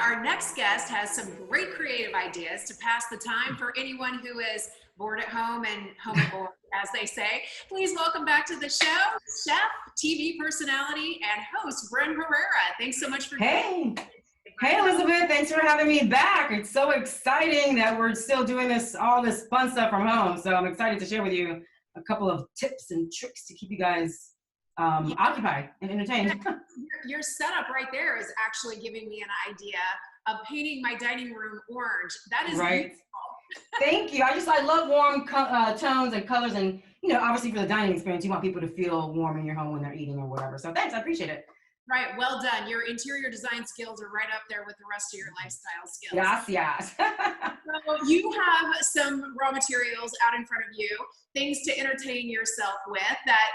our next guest has some great creative ideas to pass the time for anyone who is bored at home and home and bored, as they say. Please welcome back to the show, chef, TV personality, and host, Bren Herrera. Thanks so much for Hey, Elizabeth, thanks for having me back. It's so exciting that we're still doing all this fun stuff from home. So I'm excited to share with you a couple of tips and tricks to keep you guys occupied and entertained. Your setup right there is actually giving me an idea of painting my dining room orange. That is right. beautiful. Thank you. I love warm tones and colors, and obviously for the dining experience, you want people to feel warm in your home when they're eating or whatever. So thanks, I appreciate it. Right, well done. Your interior design skills are right up there with the rest of your lifestyle skills. Yes. So you have some raw materials out in front of you, things to entertain yourself with that,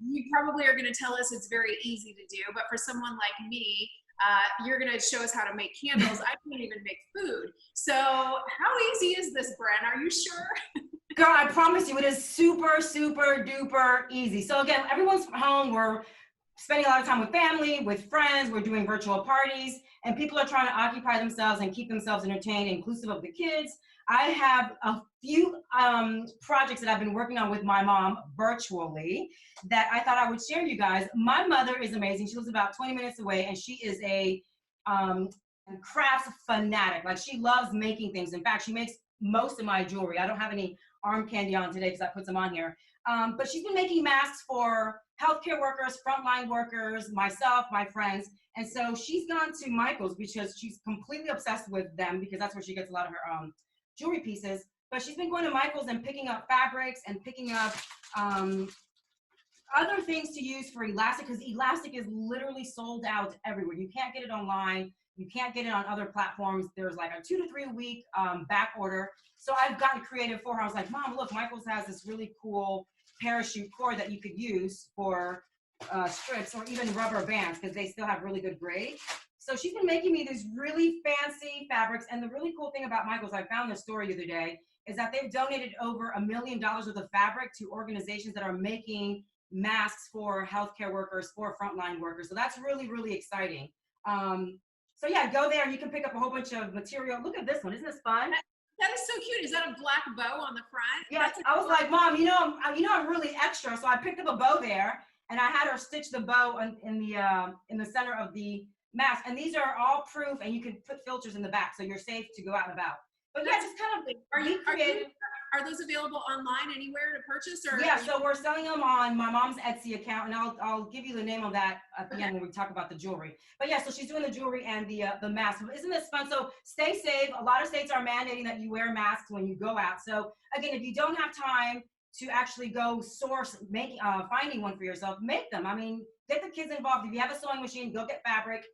you probably are going to tell us it's very easy to do, but for someone like me, you're going to show us how to make candles. I can't even make food. So how easy is this, Bren? Are you sure? Girl, I promise you, it is super, super duper easy. So again, everyone's home. We're spending a lot of time with family, with friends. We're doing virtual parties, and people are trying to occupy themselves and keep themselves entertained, inclusive of the kids. I have a few projects that I've been working on with my mom virtually that I thought I would share you guys. My mother is amazing. She lives about 20 minutes away, and she is a crafts fanatic. Like, she loves making things. In fact, she makes most of my jewelry. I don't have any arm candy on today because I put some on here. But she's been making masks for healthcare workers, frontline workers, myself, my friends. And so she's gone to Michael's because she's completely obsessed with them, because that's where she gets a lot of her jewelry pieces. But she's been going to Michael's and picking up fabrics and picking up other things to use for elastic, because elastic is literally sold out everywhere. You can't get it online. You can't get it on other platforms. There's like a 2 to 3 week back order. So I've gotten creative for her. I was like, Mom, look, Michael's has this really cool parachute cord that you could use for strips or even rubber bands, because they still have really good grade. So she's been making me these really fancy fabrics. And the really cool thing about Michael's, I found this story the other day, is that they've donated over $1 million worth of fabric to organizations that are making masks for healthcare workers, for frontline workers. So that's really, really exciting. So yeah, go there and you can pick up a whole bunch of material. Look at this one. Isn't this fun? That is so cute. Is that a black bow on the front? Yeah, I was like, Mom, I'm really extra. So I picked up a bow there, and I had her stitch the bow in the center of the mask. And these are all proof, and you can put filters in the back, so you're safe to go out and about. But yeah, just kind of are those available online anywhere to purchase? Or yeah, so we're selling them on my mom's Etsy account, and I'll give you the name of that at the end when we talk about the jewelry. But yeah, so she's doing the jewelry and the mask. Isn't this fun? So stay safe. A lot of states are mandating that you wear masks when you go out. So again, if you don't have time to actually go source finding one for yourself, make them. I mean, get the kids involved. If you have a sewing machine, go get fabric.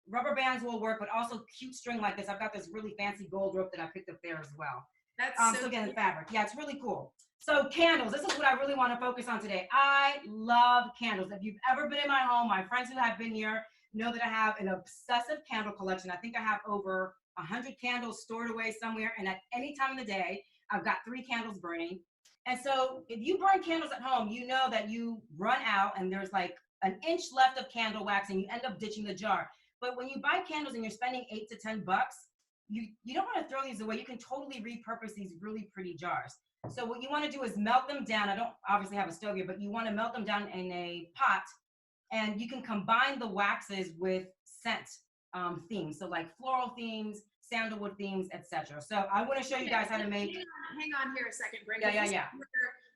Rubber bands will work, but also cute string like this. I've got this really fancy gold rope that I picked up there as well. That's so again, fabric. Yeah, it's really cool. So candles, this is what I really want to focus on today. I love candles. If you've ever been in my home, my friends who have been here know that I have an obsessive candle collection. I think I have over 100 candles stored away somewhere, and at any time of the day, I've got 3 candles burning. And so if you burn candles at home, you know that you run out and there's like an inch left of candle wax and you end up ditching the jar. But when you buy candles and you're spending $8 to $10, you don't want to throw these away. You can totally repurpose these really pretty jars. So what you want to do is melt them down. I don't obviously have a stove here, but you want to melt them down in a pot, and you can combine the waxes with scent themes. So like floral themes, sandalwood themes, etc. So I want to show you guys how to make. Hang on here a second, Bren. Yeah.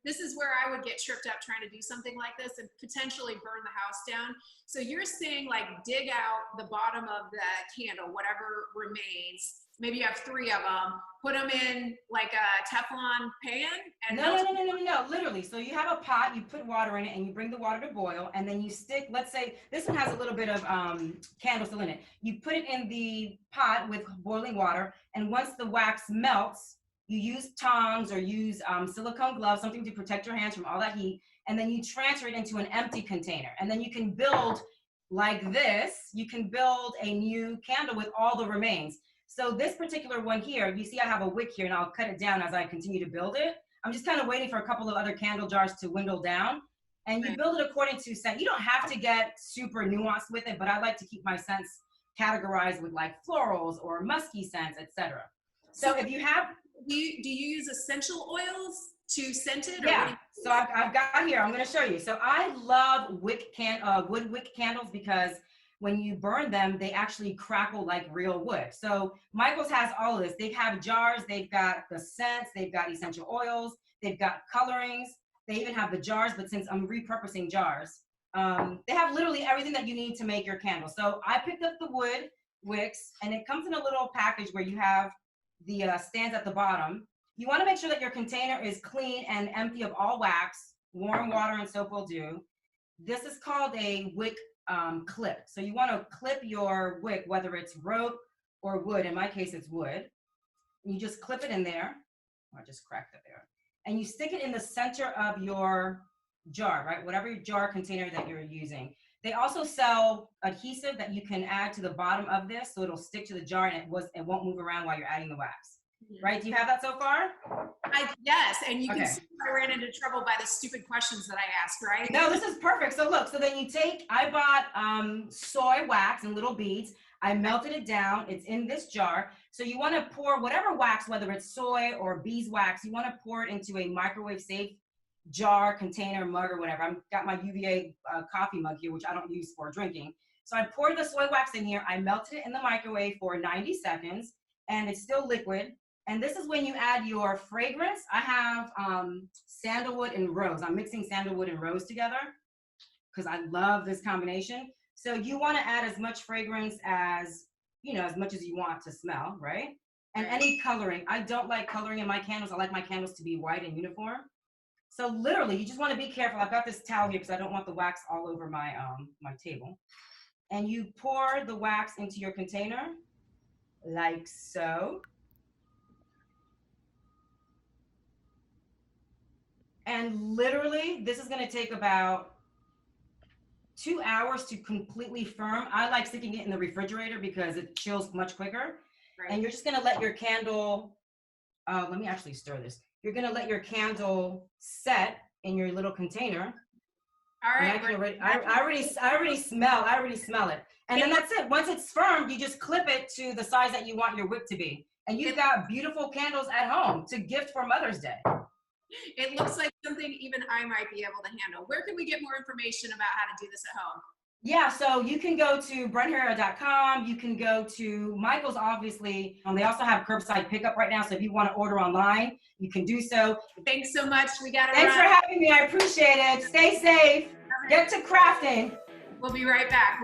This is where I would get tripped up trying to do something like this and potentially burn the house down. So you're saying like dig out the bottom of the candle, whatever remains. Maybe you have 3 of them. Put them in like a Teflon pan. And No. Literally. So you have a pot, you put water in it, and you bring the water to boil, and then you stick, let's say this one has a little bit of candle still in it. You put it in the pot with boiling water, and once the wax melts, you use tongs or use silicone gloves, something to protect your hands from all that heat, and then you transfer it into an empty container. And then you can build like this. You can build a new candle with all the remains. So this particular one here, you see I have a wick here, and I'll cut it down as I continue to build it. I'm just kind of waiting for a couple of other candle jars to dwindle down. And you build it according to scent. You don't have to get super nuanced with it, but I like to keep my scents categorized with like florals or musky scents, etc. So if you have, do you use essential oils to scent it? Yeah. So I've got here. I'm going to show you. So I love wood wick candles because when you burn them, they actually crackle like real wood. So Michael's has all of this. They have jars. They've got the scents. They've got essential oils. They've got colorings. They even have the jars. But since I'm repurposing jars, they have literally everything that you need to make your candle. So I picked up the wood wicks, and it comes in a little package where you have the stands at the bottom. You want to make sure that your container is clean and empty of all wax. Warm water and soap will do. This is called a wick clip. So you want to clip your wick, whether it's rope or wood. In my case, it's wood. And you just clip it in there. I just cracked it there. And you stick it in the center of your jar, right? Whatever jar container that you're using. They also sell adhesive that you can add to the bottom of this, so it'll stick to the jar and it won't move around while you're adding the wax. Right? Do you have that so far? Yes, and you can see I ran into trouble by the stupid questions that I asked, right? No, this is perfect. So look, so then you take, I bought soy wax in little beads. I melted it down. It's in this jar. So you want to pour whatever wax, whether it's soy or beeswax, you want to pour it into a microwave safe jar, container, mug, or whatever. I've got my UVA coffee mug here, which I don't use for drinking. So I poured the soy wax in here. I melted it in the microwave for 90 seconds, and it's still liquid. And this is when you add your fragrance. I have sandalwood and rose. I'm mixing sandalwood and rose together because I love this combination. So you want to add as much fragrance as, you know, as much as you want to smell, right? And any coloring. I don't like coloring in my candles. I like my candles to be white and uniform. So literally, you just want to be careful. I've got this towel here because I don't want the wax all over my my table. And you pour the wax into your container like so. And literally, this is going to take about 2 hours to completely firm. I like sticking it in the refrigerator because it chills much quicker. Right. And you're just going to let your candle, let me actually stir this. You're going to let your candle set in your little container. All right. I already smell it. And then that's it. Once it's firm, you just clip it to the size that you want your wick to be. And you've got beautiful candles at home to gift for Mother's Day. It looks like something even I might be able to handle. Where can we get more information about how to do this at home? Yeah, so you can go to BrenHerrera.com. You can go to Michael's, obviously. They also have curbside pickup right now, so if you want to order online, you can do so. Thanks so much. We got it. Thanks for having me. I appreciate it. Stay safe. Get to crafting. We'll be right back.